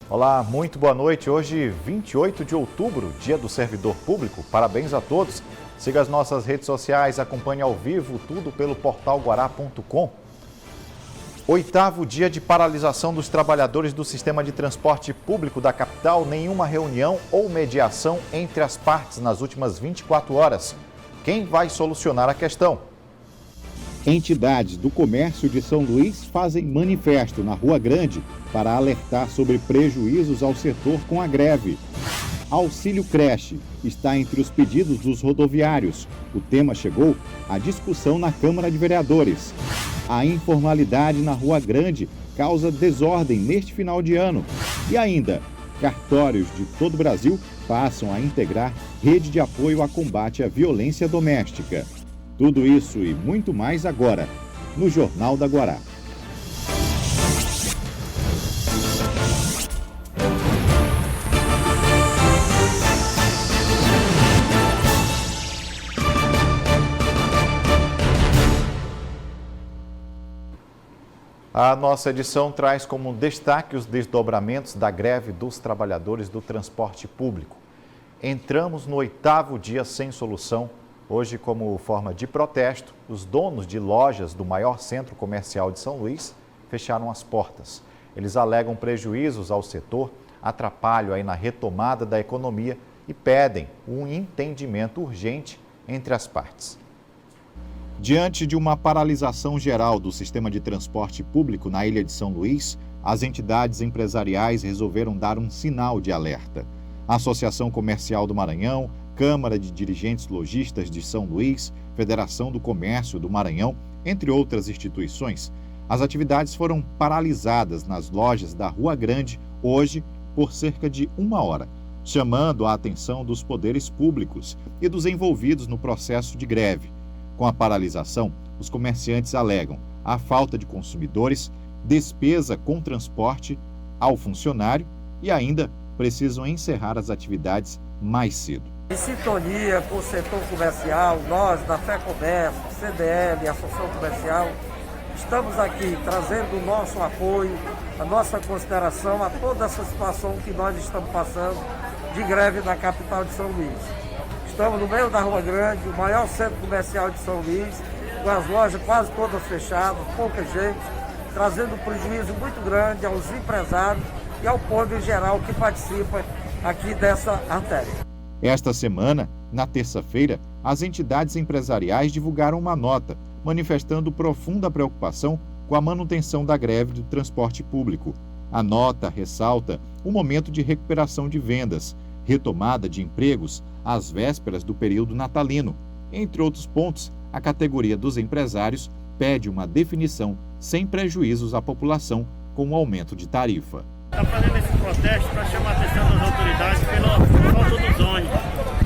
Olá, muito boa noite. Hoje, 28 de outubro, Dia do Servidor Público. Parabéns a todos. Siga as nossas redes sociais, acompanhe ao vivo tudo pelo portal guará.com. 8º dia de paralisação dos trabalhadores do sistema de transporte público da capital. Nenhuma reunião ou mediação entre as partes nas últimas 24 horas. Quem vai solucionar a questão? Entidades do comércio de São Luís fazem manifesto na Rua Grande para alertar sobre prejuízos ao setor com a greve. Auxílio creche está entre os pedidos dos rodoviários. O tema chegou à discussão na Câmara de Vereadores. A informalidade na Rua Grande causa desordem neste final de ano. E ainda, cartórios de todo o Brasil passam a integrar rede de apoio a combate à violência doméstica. Tudo isso e muito mais agora, no Jornal da Guará. A nossa edição traz como destaque os desdobramentos da greve dos trabalhadores do transporte público. Entramos no 8º dia sem solução. Hoje, como forma de protesto, os donos de lojas do maior centro comercial de São Luís fecharam as portas. Eles alegam prejuízos ao setor, atrapalho aí na retomada da economia e pedem um entendimento urgente entre as partes. Diante de uma paralisação geral do sistema de transporte público na ilha de São Luís, as entidades empresariais resolveram dar um sinal de alerta. A Associação Comercial do Maranhão, Câmara de Dirigentes Lojistas de São Luís, Federação do Comércio do Maranhão, entre outras instituições, as atividades foram paralisadas nas lojas da Rua Grande hoje por cerca de 1 hora, chamando a atenção dos poderes públicos e dos envolvidos no processo de greve. Com a paralisação, os comerciantes alegam a falta de consumidores, despesa com transporte ao funcionário e ainda precisam encerrar as atividades mais cedo. Em sintonia com o setor comercial, nós da FEComércio, CDL, Associação Comercial, estamos aqui trazendo o nosso apoio, a nossa consideração a toda essa situação que nós estamos passando de greve na capital de São Luís. Estamos no meio da Rua Grande, o maior centro comercial de São Luís, com as lojas quase todas fechadas, pouca gente, trazendo um prejuízo muito grande aos empresários e ao povo em geral que participa aqui dessa artéria. Esta semana, na terça-feira, as entidades empresariais divulgaram uma nota manifestando profunda preocupação com a manutenção da greve do transporte público. A nota ressalta o momento de recuperação de vendas, retomada de empregos às vésperas do período natalino. Entre outros pontos, a categoria dos empresários pede uma definição sem prejuízos à população com o aumento de tarifa. Está fazendo esse protesto para chamar a atenção das autoridades pela falta dos ônibus,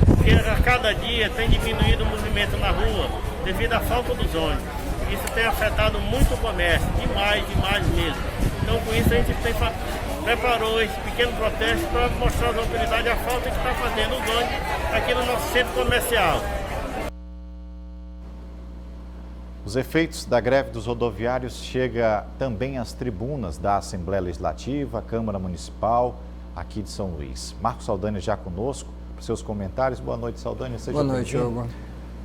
porque a cada dia tem diminuído o movimento na rua devido à falta dos ônibus. Isso tem afetado muito o comércio, demais mesmo. Então com isso a gente preparou esse pequeno protesto para mostrar às autoridades a falta que está fazendo os ônibus aqui no nosso centro comercial. Os efeitos da greve dos rodoviários chegam também às tribunas da Assembleia Legislativa, Câmara Municipal, aqui de São Luís. Marcos Saldanha já conosco, para seus comentários. Boa noite, Saldanha. Seja Boa noite, Hugo.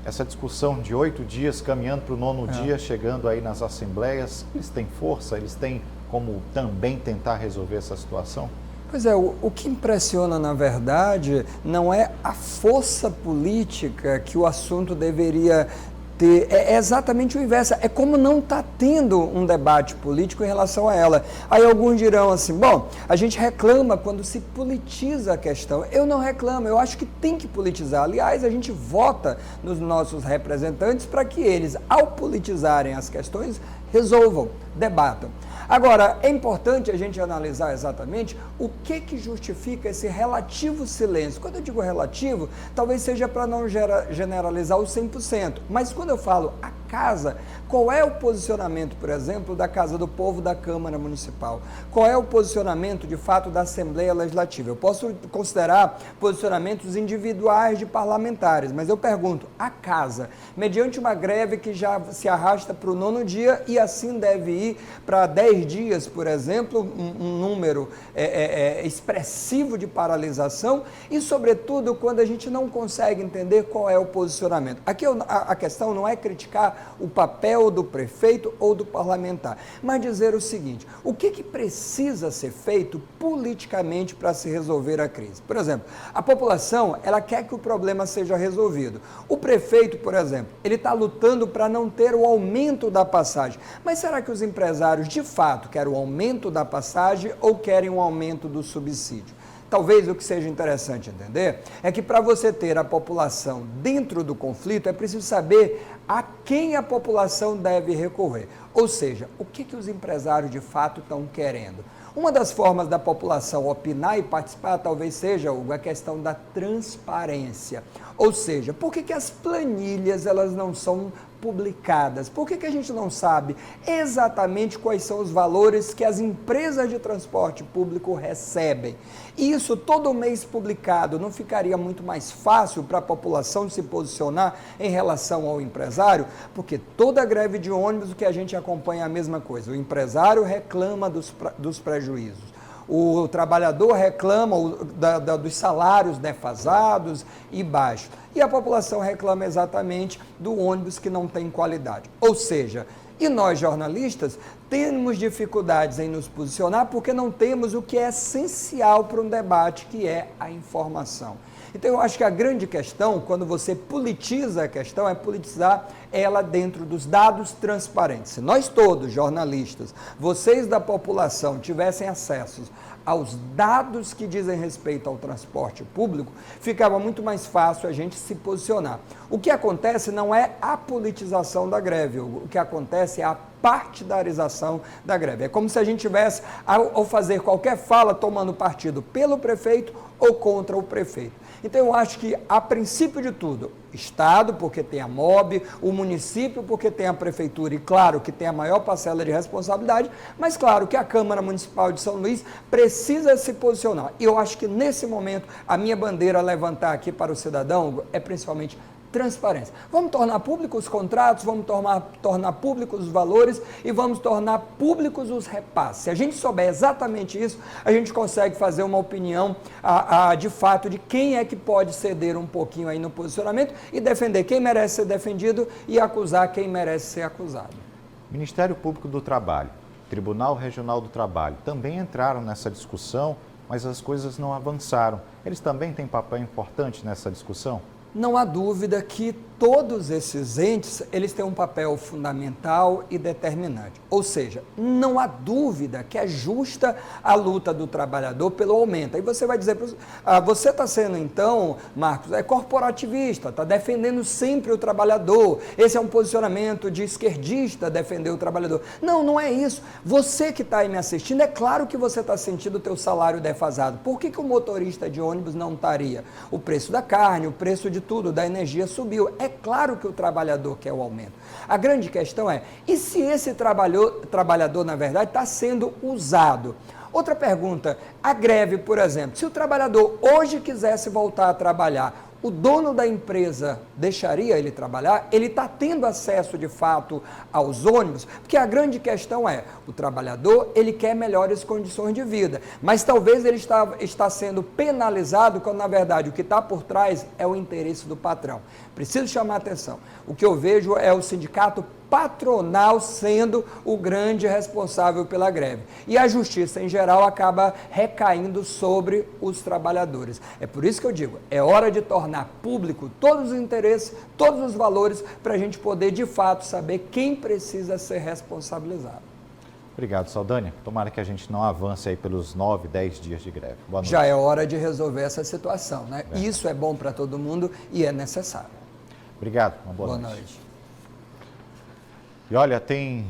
Essa discussão de 8 dias, caminhando para o 9º dia, chegando aí nas assembleias, eles têm força, eles têm como também tentar resolver essa situação? Pois é, o que impressiona, na verdade, não é a força política que o assunto deveria ter, é exatamente o inverso, é como não está tendo um debate político em relação a ela. Aí alguns dirão assim, bom, a gente reclama quando se politiza a questão. Eu não reclamo, eu acho que tem que politizar. Aliás, a gente vota nos nossos representantes para que eles, ao politizarem as questões, resolvam, debatam. Agora, é importante a gente analisar exatamente o que justifica esse relativo silêncio. Quando eu digo relativo, talvez seja para não generalizar o 100%, mas quando eu falo a casa, qual é o posicionamento, por exemplo, da Casa do Povo da Câmara Municipal? Qual é o posicionamento, de fato, da Assembleia Legislativa? Eu posso considerar posicionamentos individuais de parlamentares, mas eu pergunto, a casa, mediante uma greve que já se arrasta para o 9º dia e assim deve ir para 10 dias, por exemplo, um número expressivo de paralisação e, sobretudo, quando a gente não consegue entender qual é o posicionamento. Aqui a questão não é criticar o papel do prefeito ou do parlamentar, mas dizer o seguinte, o que precisa ser feito politicamente para se resolver a crise? Por exemplo, a população, ela quer que o problema seja resolvido. O prefeito, por exemplo, ele está lutando para não ter o aumento da passagem, mas será que os empresários de fato querem o aumento da passagem ou querem um aumento do subsídio? Talvez o que seja interessante entender é que para você ter a população dentro do conflito é preciso saber a quem a população deve recorrer. Ou seja, o que os empresários de fato estão querendo. Uma das formas da população opinar e participar talvez seja, Hugo, a questão da transparência. Ou seja, por que as planilhas elas não são publicadas? Por que a gente não sabe exatamente quais são os valores que as empresas de transporte público recebem? Isso todo mês publicado, não ficaria muito mais fácil para a população se posicionar em relação ao empresário? Porque toda greve de ônibus, o que a gente acompanha é a mesma coisa. O empresário reclama dos prejuízos. O trabalhador reclama dos salários defasados e baixos. E a população reclama exatamente do ônibus que não tem qualidade. Ou seja, e nós jornalistas temos dificuldades em nos posicionar porque não temos o que é essencial para um debate, que é a informação. Então eu acho que a grande questão, quando você politiza a questão, é politizar ela dentro dos dados transparentes. Se nós todos, jornalistas, vocês da população, tivessem acesso aos dados que dizem respeito ao transporte público, ficava muito mais fácil a gente se posicionar. O que acontece não é a politização da greve, o que acontece é a partidarização da greve. É como se a gente tivesse, ao fazer qualquer fala, tomando partido pelo prefeito ou contra o prefeito. Então eu acho que, a princípio de tudo, Estado, porque tem a MOB, o município, porque tem a prefeitura, e claro que tem a maior parcela de responsabilidade, mas claro que a Câmara Municipal de São Luís precisa se posicionar. E eu acho que nesse momento, a minha bandeira a levantar aqui para o cidadão é principalmente transparência. Vamos tornar públicos os contratos, vamos tornar públicos os valores e vamos tornar públicos os repasses. Se a gente souber exatamente isso, a gente consegue fazer uma opinião de fato de quem é que pode ceder um pouquinho aí no posicionamento e defender quem merece ser defendido e acusar quem merece ser acusado. Ministério Público do Trabalho, Tribunal Regional do Trabalho também entraram nessa discussão, mas as coisas não avançaram. Eles também têm papel importante nessa discussão? Não há dúvida que todos esses entes, eles têm um papel fundamental e determinante. Ou seja, não há dúvida que é justa a luta do trabalhador pelo aumento. Aí você vai dizer, você está sendo então, Marcos, corporativista, está defendendo sempre o trabalhador. Esse é um posicionamento de esquerdista, defender o trabalhador. Não, não é isso. Você que está aí me assistindo, é claro que você está sentindo o teu salário defasado. Por que o motorista de ônibus não estaria? O preço da carne, o preço de tudo, da energia subiu. É claro que o trabalhador quer o aumento. A grande questão é, e se esse trabalhador, na verdade, está sendo usado? Outra pergunta, a greve, por exemplo, se o trabalhador hoje quisesse voltar a trabalhar, o dono da empresa deixaria ele trabalhar? Ele está tendo acesso, de fato, aos ônibus? Porque a grande questão é, o trabalhador, ele quer melhores condições de vida, mas talvez ele está sendo penalizado quando, na verdade, o que está por trás é o interesse do patrão. Preciso chamar a atenção. O que eu vejo é o sindicato patronal sendo o grande responsável pela greve. E a justiça, em geral, acaba recaindo sobre os trabalhadores. É por isso que eu digo, é hora de tornar público todos os interesses, todos os valores, para a gente poder, de fato, saber quem precisa ser responsabilizado. Obrigado, Saldanha. Tomara que a gente não avance aí pelos 9, 10 dias de greve. Boa noite. Já é hora de resolver essa situação, né? Isso é bom para todo mundo e é necessário. Obrigado, uma boa noite. E olha, tem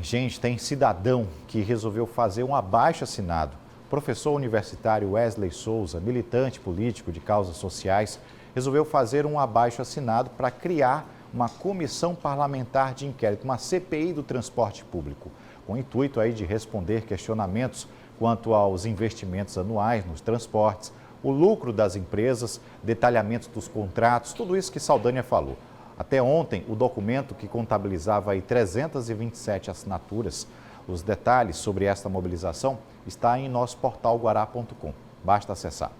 cidadão que resolveu fazer um abaixo-assinado. Professor universitário Wesley Souza, militante político de causas sociais, resolveu fazer um abaixo-assinado para criar uma comissão parlamentar de inquérito, uma CPI do transporte público, com o intuito aí de responder questionamentos quanto aos investimentos anuais nos transportes, o lucro das empresas, detalhamentos dos contratos, tudo isso que Saldanha falou. Até ontem, o documento que contabilizava aí 327 assinaturas, os detalhes sobre esta mobilização está em nosso portal guará.com. Basta acessar.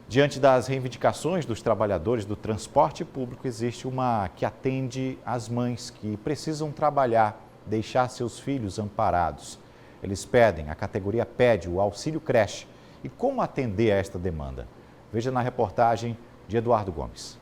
Diante das reivindicações dos trabalhadores do transporte público, existe uma que atende às mães que precisam trabalhar, deixar seus filhos amparados. Eles pedem, a categoria pede o auxílio creche. E como atender a esta demanda? Veja na reportagem de Eduardo Gomes.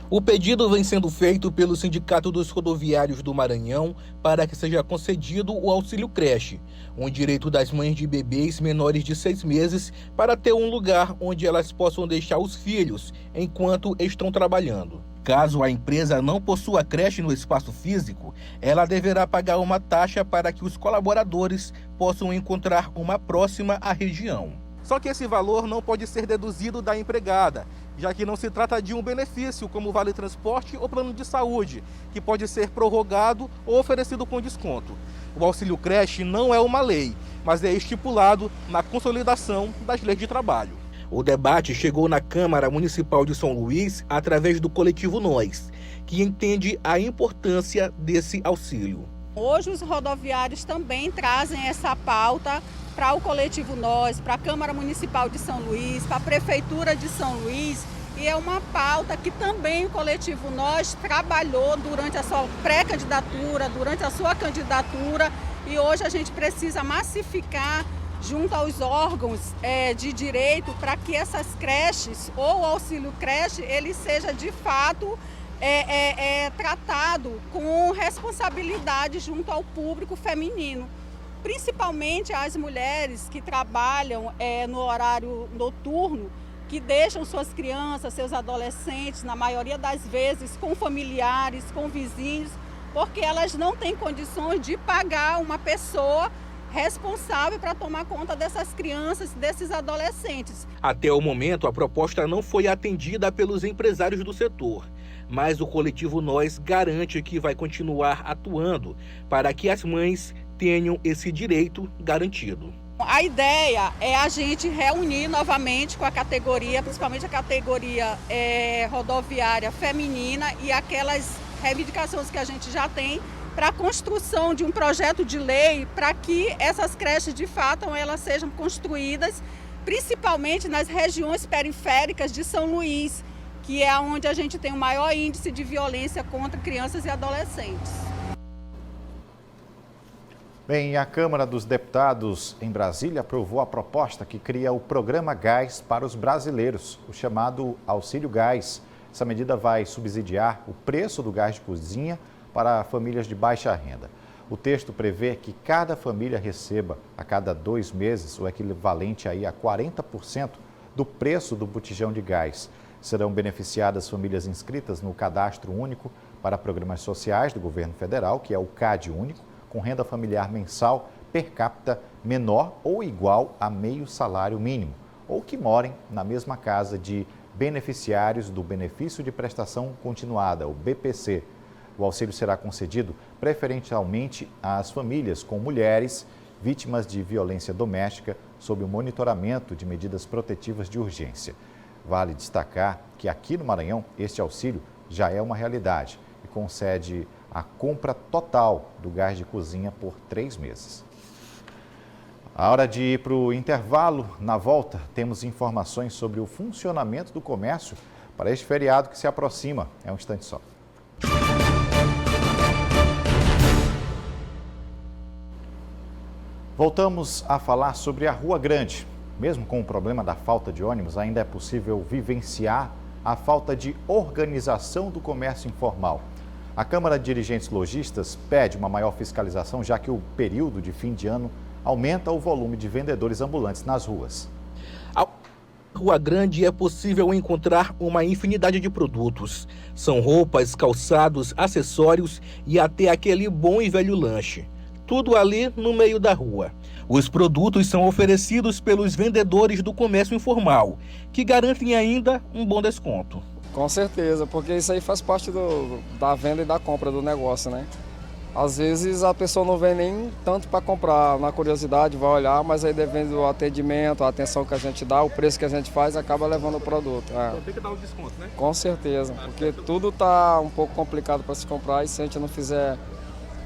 O pedido vem sendo feito pelo Sindicato dos Rodoviários do Maranhão para que seja concedido o auxílio creche, um direito das mães de bebês menores de 6 meses para ter um lugar onde elas possam deixar os filhos enquanto estão trabalhando. Caso a empresa não possua creche no espaço físico, ela deverá pagar uma taxa para que os colaboradores possam encontrar uma próxima à região. Só que esse valor não pode ser deduzido da empregada, já que não se trata de um benefício como Vale Transporte ou Plano de Saúde, que pode ser prorrogado ou oferecido com desconto. O auxílio creche não é uma lei, mas é estipulado na consolidação das leis de trabalho. O debate chegou na Câmara Municipal de São Luís através do coletivo Nós, que entende a importância desse auxílio. Hoje os rodoviários também trazem essa pauta para o coletivo Nós, para a Câmara Municipal de São Luís, para a Prefeitura de São Luís, e é uma pauta que também o coletivo Nós trabalhou durante a sua pré-candidatura, durante a sua candidatura, e hoje a gente precisa massificar junto aos órgãos de direito para que essas creches ou o auxílio creche ele seja de fato tratado com responsabilidade junto ao público feminino, principalmente as mulheres que trabalham no horário noturno, que deixam suas crianças, seus adolescentes, na maioria das vezes com familiares, com vizinhos, porque elas não têm condições de pagar uma pessoa responsável para tomar conta dessas crianças, desses adolescentes. Até o momento, a proposta não foi atendida pelos empresários do setor, mas o coletivo Nós garante que vai continuar atuando para que as mães tenham esse direito garantido. A ideia é a gente reunir novamente com a categoria, principalmente a categoria rodoviária feminina e aquelas reivindicações que a gente já tem, para a construção de um projeto de lei para que essas creches, de fato, elas sejam construídas, principalmente nas regiões periféricas de São Luís, que é onde a gente tem o maior índice de violência contra crianças e adolescentes. Bem, a Câmara dos Deputados em Brasília aprovou a proposta que cria o Programa Gás para os brasileiros, o chamado Auxílio Gás. Essa medida vai subsidiar o preço do gás de cozinha para famílias de baixa renda. O texto prevê que cada família receba a cada 2 meses o equivalente aí a 40% do preço do botijão de gás. Serão beneficiadas famílias inscritas no Cadastro Único para Programas Sociais do Governo Federal, que é o CAD Único, com renda familiar mensal per capita menor ou igual a meio salário mínimo, ou que morem na mesma casa de beneficiários do Benefício de Prestação Continuada, o BPC. O auxílio será concedido preferencialmente às famílias com mulheres vítimas de violência doméstica sob o monitoramento de medidas protetivas de urgência. Vale destacar que aqui no Maranhão este auxílio já é uma realidade e concede a compra total do gás de cozinha por 3 meses. A hora de ir para o intervalo. Na volta, temos informações sobre o funcionamento do comércio para este feriado que se aproxima. É um instante só. Voltamos a falar sobre a Rua Grande. Mesmo com o problema da falta de ônibus, ainda é possível vivenciar a falta de organização do comércio informal. A Câmara de Dirigentes Lojistas pede uma maior fiscalização, já que o período de fim de ano aumenta o volume de vendedores ambulantes nas ruas. Na Rua Grande é possível encontrar uma infinidade de produtos. São roupas, calçados, acessórios e até aquele bom e velho lanche. Tudo ali no meio da rua. Os produtos são oferecidos pelos vendedores do comércio informal, que garantem ainda um bom desconto. Com certeza, porque isso aí faz parte da venda e da compra do negócio, né? Às vezes a pessoa não vem nem tanto para comprar, na curiosidade vai olhar, mas aí devendo o atendimento, a atenção que a gente dá, o preço que a gente faz, acaba levando o produto. Então tem que dar um desconto, né? Com certeza, porque tudo está um pouco complicado para se comprar e se a gente não fizer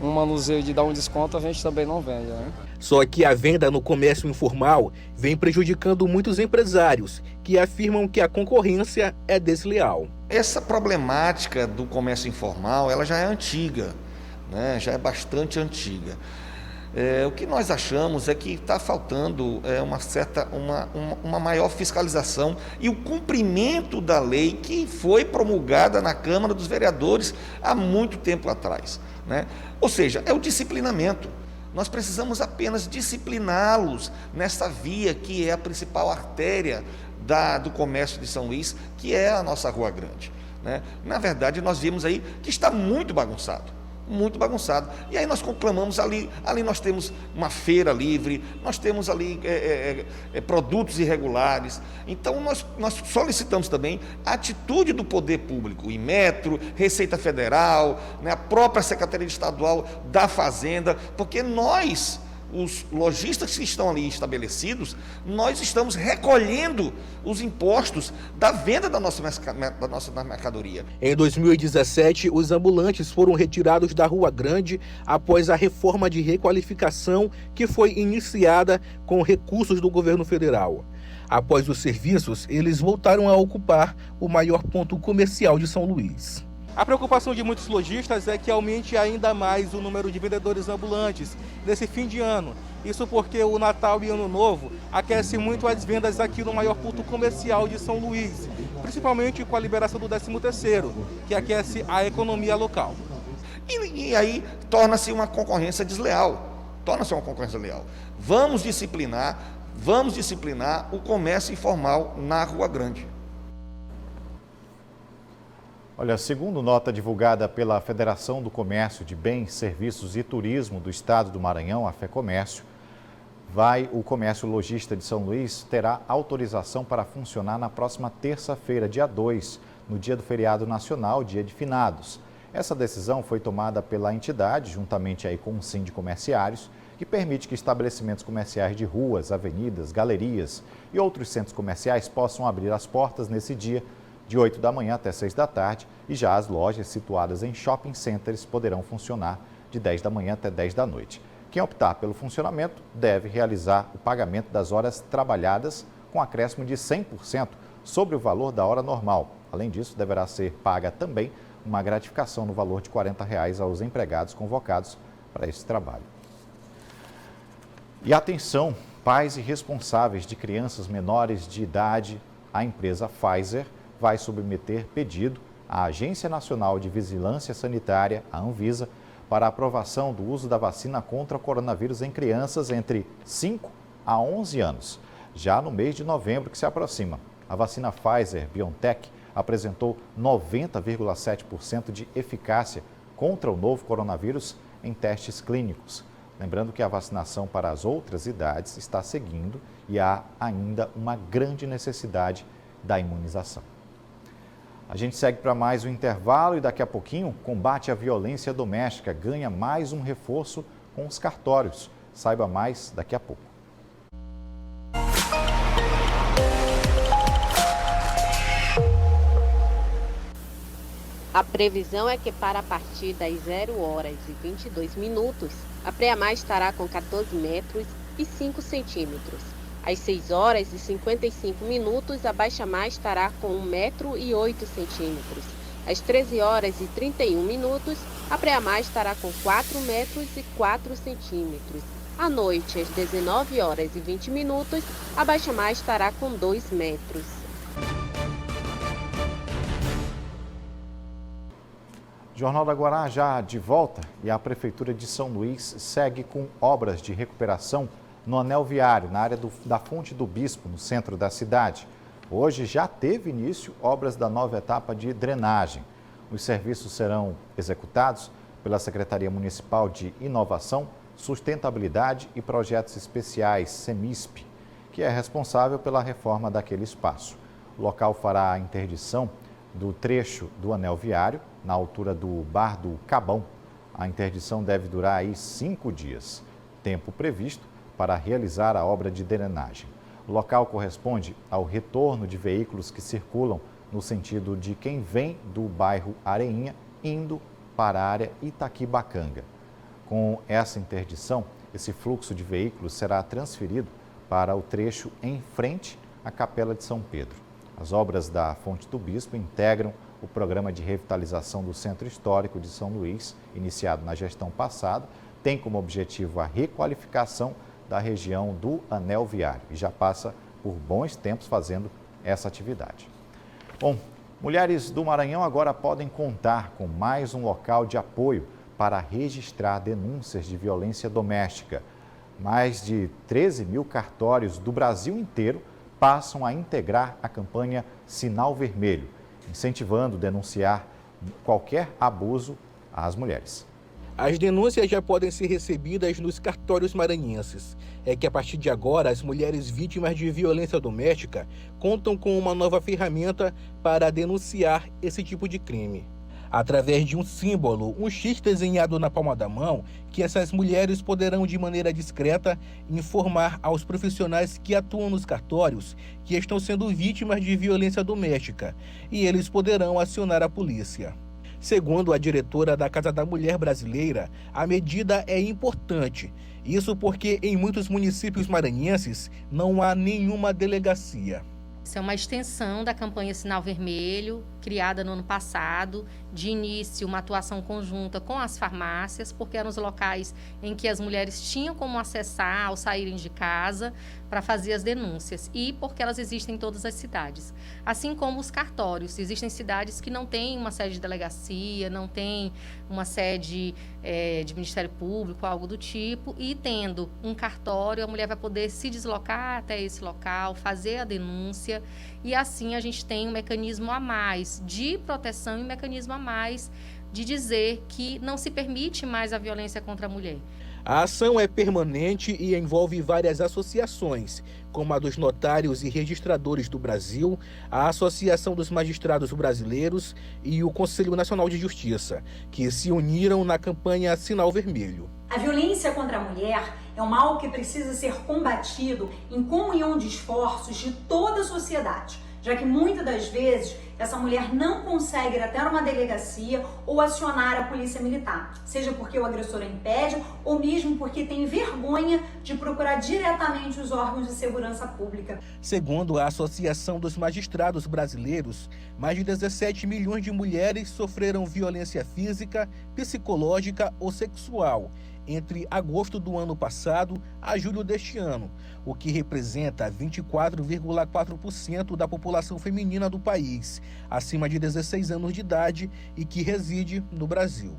um manuseio de dar um desconto, a gente também não vende, né? Só que a venda no comércio informal vem prejudicando muitos empresários, que afirmam que a concorrência é desleal. Essa problemática do comércio informal, ela já é antiga, né? Já é bastante antiga. O que nós achamos é que está faltando uma maior fiscalização e o cumprimento da lei que foi promulgada na Câmara dos Vereadores há muito tempo atrás, né? Ou seja, é o disciplinamento. Nós precisamos apenas discipliná-los nessa via que é a principal artéria do comércio de São Luís, que é a nossa Rua Grande, né? Na verdade, nós vimos aí que está muito bagunçado. Muito bagunçado. E aí nós conclamamos ali nós temos uma feira livre, nós temos ali produtos irregulares. Então nós solicitamos também a atitude do poder público, Inmetro, Receita Federal, né, a própria Secretaria Estadual da Fazenda, porque nós, os lojistas que estão ali estabelecidos, nós estamos recolhendo os impostos da venda da nossa mercadoria. Em 2017, os ambulantes foram retirados da Rua Grande após a reforma de requalificação que foi iniciada com recursos do governo federal. Após os serviços, eles voltaram a ocupar o maior ponto comercial de São Luís. A preocupação de muitos lojistas é que aumente ainda mais o número de vendedores ambulantes nesse fim de ano. Isso porque o Natal e Ano Novo aquece muito as vendas aqui no maior ponto comercial de São Luís, principalmente com a liberação do 13º, que aquece a economia local. E aí torna-se uma concorrência desleal. Vamos disciplinar o comércio informal na Rua Grande. Olha, segundo nota divulgada pela Federação do Comércio de Bens, Serviços e Turismo do Estado do Maranhão, a FEComércio, o comércio lojista de São Luís terá autorização para funcionar na próxima terça-feira, dia 2, no dia do feriado nacional, dia de finados. Essa decisão foi tomada pela entidade, juntamente aí com o Sindicomerciários, que permite que estabelecimentos comerciais de ruas, avenidas, galerias e outros centros comerciais possam abrir as portas nesse dia, de 8 da manhã até 6 da tarde, e já as lojas situadas em shopping centers poderão funcionar de 10 da manhã até 10 da noite. Quem optar pelo funcionamento deve realizar o pagamento das horas trabalhadas com acréscimo de 100% sobre o valor da hora normal. Além disso, deverá ser paga também uma gratificação no valor de R$ 40 aos empregados convocados para esse trabalho. E atenção, pais e responsáveis de crianças menores de idade, a empresa Pfizer vai submeter pedido à Agência Nacional de Vigilância Sanitária, a Anvisa, para a aprovação do uso da vacina contra o coronavírus em crianças entre 5 a 11 anos, já no mês de novembro que se aproxima. A vacina Pfizer-BioNTech apresentou 90,7% de eficácia contra o novo coronavírus em testes clínicos. Lembrando que a vacinação para as outras idades está seguindo e há ainda uma grande necessidade da imunização. A gente segue para mais um intervalo e daqui a pouquinho, combate à violência doméstica ganha mais um reforço com os cartórios. Saiba mais daqui a pouco. A previsão é que para a partir das 0 horas e 22 minutos, a pré-mar estará com 14 metros e 5 centímetros. Às 6 horas e 55 minutos, a baixa-mar estará com 1 metro e 8 centímetros. Às 13 horas e 31 minutos, a pré-mar estará com 4 metros e 4 centímetros. À noite, às 19 horas e 20 minutos, a baixa-mar estará com 2 metros. Jornal da Guará já de volta e a Prefeitura de São Luís segue com obras de recuperação no anel viário, na área da Fonte do Bispo, no centro da cidade. Hoje já teve início obras da nova etapa de drenagem. Os serviços serão executados pela Secretaria Municipal de Inovação, Sustentabilidade e Projetos Especiais, SEMISP, que é responsável pela reforma daquele espaço. O local fará a interdição do trecho do anel viário, na altura do Bar do Cabão. A interdição deve durar aí 5 dias, tempo previsto para realizar a obra de drenagem. O local corresponde ao retorno de veículos que circulam no sentido de quem vem do bairro Areinha, indo para a área Itaquibacanga. Com essa interdição, esse fluxo de veículos será transferido para o trecho em frente à Capela de São Pedro. As obras da Fonte do Bispo integram o programa de revitalização do Centro Histórico de São Luís, iniciado na gestão passada, tem como objetivo a requalificação da região do Anel Viário e já passa por bons tempos fazendo essa atividade. Bom, mulheres do Maranhão agora podem contar com mais um local de apoio para registrar denúncias de violência doméstica. Mais de 13 mil cartórios do Brasil inteiro passam a integrar a campanha Sinal Vermelho, incentivando denunciar qualquer abuso às mulheres. As denúncias já podem ser recebidas nos cartórios maranhenses. É que a partir de agora, as mulheres vítimas de violência doméstica contam com uma nova ferramenta para denunciar esse tipo de crime. Através de um símbolo, um X desenhado na palma da mão, que essas mulheres poderão, de maneira discreta, informar aos profissionais que atuam nos cartórios que estão sendo vítimas de violência doméstica, e eles poderão acionar a polícia. Segundo a diretora da Casa da Mulher Brasileira, a medida é importante. Isso porque em muitos municípios maranhenses não há nenhuma delegacia. Isso é uma extensão da campanha Sinal Vermelho, criada no ano passado, de início uma atuação conjunta com as farmácias, porque eram os locais em que as mulheres tinham como acessar ao saírem de casa para fazer as denúncias e porque elas existem em todas as cidades. Assim como os cartórios, existem cidades que não têm uma sede de delegacia, não têm uma sede de Ministério Público, algo do tipo, e tendo um cartório, a mulher vai poder se deslocar até esse local, fazer a denúncia, e assim a gente tem um mecanismo a mais de proteção e um mecanismo a mais de dizer que não se permite mais a violência contra a mulher. A ação é permanente e envolve várias associações, como a dos notários e registradores do Brasil, a Associação dos Magistrados Brasileiros e o Conselho Nacional de Justiça, que se uniram na campanha Sinal Vermelho. A violência contra a mulher é um mal que precisa ser combatido em comunhão de esforços de toda a sociedade, já que muitas das vezes essa mulher não consegue ir até uma delegacia ou acionar a polícia militar, seja porque o agressor a impede ou mesmo porque tem vergonha de procurar diretamente os órgãos de segurança pública. Segundo a Associação dos Magistrados Brasileiros, mais de 17 milhões de mulheres sofreram violência física, psicológica ou sexual entre agosto do ano passado a julho deste ano, o que representa 24,4% da população feminina do país, acima de 16 anos de idade e que reside no Brasil.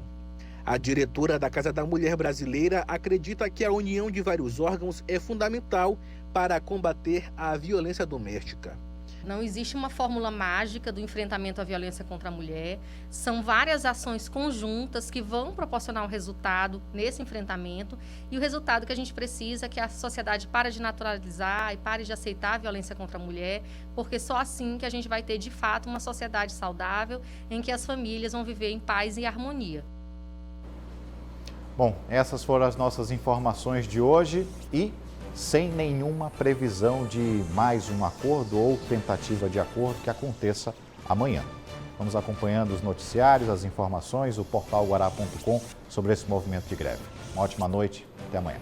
A diretora da Casa da Mulher Brasileira acredita que a união de vários órgãos é fundamental para combater a violência doméstica. Não existe uma fórmula mágica do enfrentamento à violência contra a mulher. São várias ações conjuntas que vão proporcionar um resultado nesse enfrentamento. E o resultado que a gente precisa é que a sociedade pare de naturalizar e pare de aceitar a violência contra a mulher, porque só assim que a gente vai ter, de fato, uma sociedade saudável em que as famílias vão viver em paz e harmonia. Bom, essas foram as nossas informações de hoje e sem nenhuma previsão de mais um acordo ou tentativa de acordo que aconteça amanhã. Vamos acompanhando os noticiários, as informações, o portal guará.com sobre esse movimento de greve. Uma ótima noite, até amanhã.